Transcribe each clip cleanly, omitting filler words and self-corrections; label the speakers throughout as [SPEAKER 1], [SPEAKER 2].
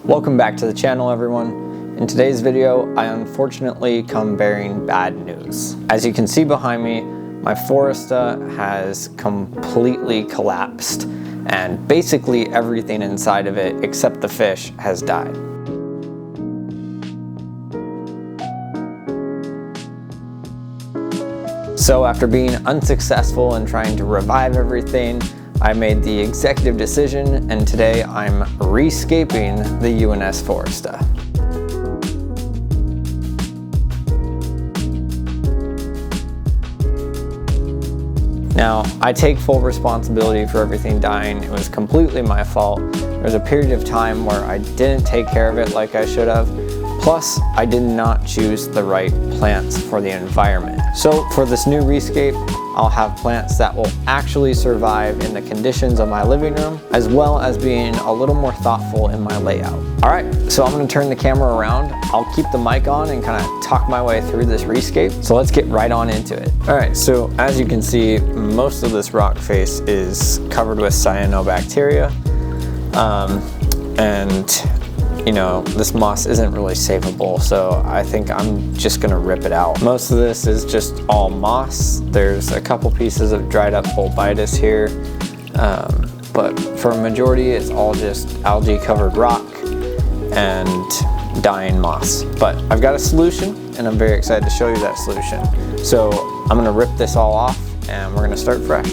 [SPEAKER 1] Welcome back to the channel, everyone. In today's video, I unfortunately come bearing bad news. As you can see behind me, my Foresta has completely collapsed, and basically everything inside of it, except the fish, has died. So after being unsuccessful in trying to revive everything, I made the executive decision, and today I'm rescaping the UNS Foresta. Now, I take full responsibility for everything dying. It was completely my fault. There was a period of time where I didn't take care of it like I should have. Plus, I did not choose the right plants for the environment. So for this new rescape, I'll have plants that will actually survive in the conditions of my living room, as well as being a little more thoughtful in my layout. All right, so I'm gonna turn the camera around. I'll keep the mic on and kind of talk my way through this rescape. So let's get right on into it. All right, so as you can see, most of this rock face is covered with cyanobacteria. And you know, this moss isn't really savable, so I think I'm just gonna rip it out. Most of this is just all moss. There's a couple pieces of dried up bolbitis here, but for a majority, it's all just algae covered rock and dying moss. But I've got a solution, and I'm very excited to show you that solution. So I'm gonna rip this all off, and we're gonna start fresh.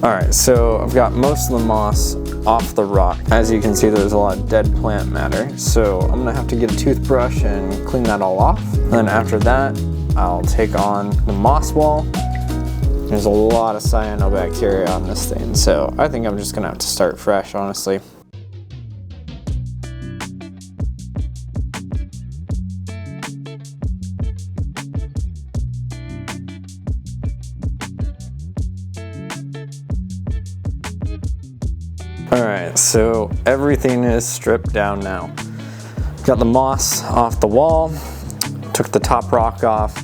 [SPEAKER 1] Alright, so I've got most of the moss off the rock. As you can see, there's a lot of dead plant matter, so I'm gonna have to get a toothbrush and clean that all off. And then after that, I'll take on the moss wall. There's a lot of cyanobacteria on this thing, so I think I'm just gonna have to start fresh, honestly. Alright, so everything is stripped down now. Got the moss off the wall, took the top rock off.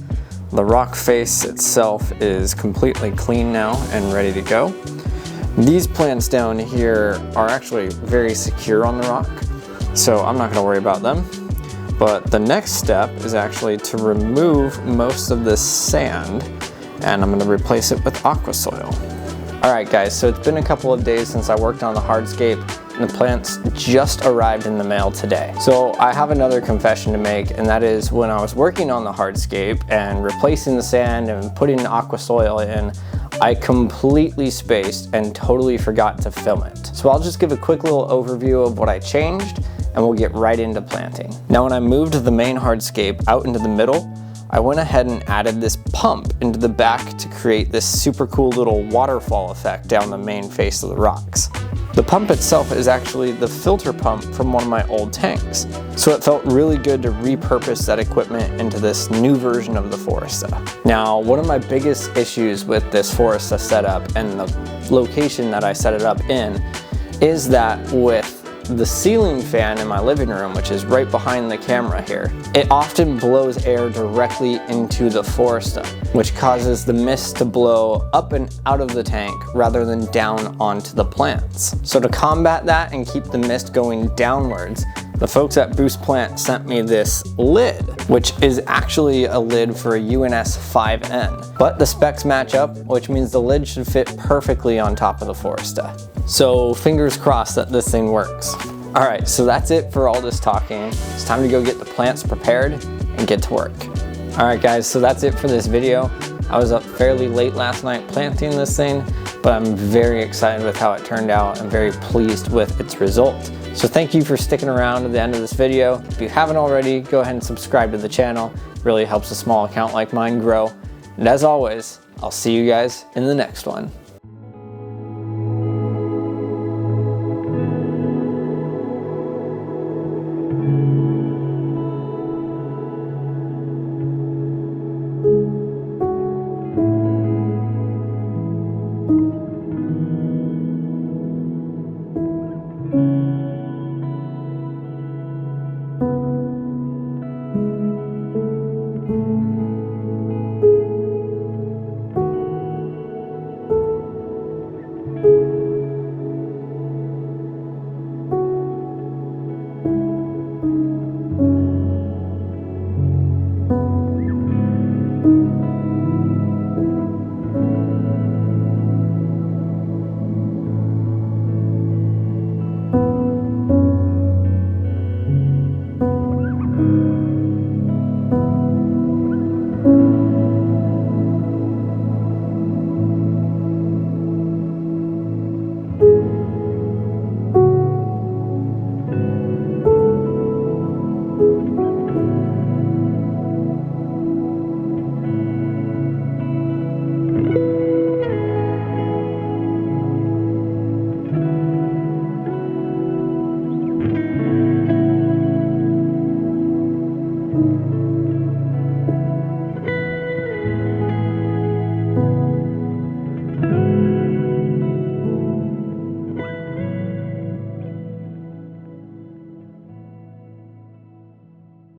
[SPEAKER 1] The rock face itself is completely clean now and ready to go. These plants down here are actually very secure on the rock, so I'm not going to worry about them. But the next step is actually to remove most of this sand, and I'm going to replace it with aquasoil. Alright guys, so it's been a couple of days since I worked on the hardscape, and the plants just arrived in the mail today. So I have another confession to make, and that is when I was working on the hardscape and replacing the sand and putting aquasoil in, I completely spaced and totally forgot to film it. So I'll just give a quick little overview of what I changed, and we'll get right into planting. Now when I moved the main hardscape out into the middle, I went ahead and added this pump into the back to create this super cool little waterfall effect down the main face of the rocks. The pump itself is actually the filter pump from one of my old tanks, so it felt really good to repurpose that equipment into this new version of the Foresta. Now, one of my biggest issues with this Foresta setup and the location that I set it up in is that with the ceiling fan in my living room, which is right behind the camera here, it often blows air directly into the Foresta, which causes the mist to blow up and out of the tank rather than down onto the plants. So to combat that and keep the mist going downwards, the folks at BucePlant sent me this lid, which is actually a lid for a UNS 5N. But the specs match up, which means the lid should fit perfectly on top of the Foresta. So fingers crossed that this thing works. All right, so that's it for all this talking. It's time to go get the plants prepared and get to work. All right guys, so that's it for this video. I was up fairly late last night planting this thing, but I'm very excited with how it turned out. I'm very pleased with its result. So thank you for sticking around to the end of this video. If you haven't already, go ahead and subscribe to the channel. It really helps a small account like mine grow. And as always, I'll see you guys in the next one.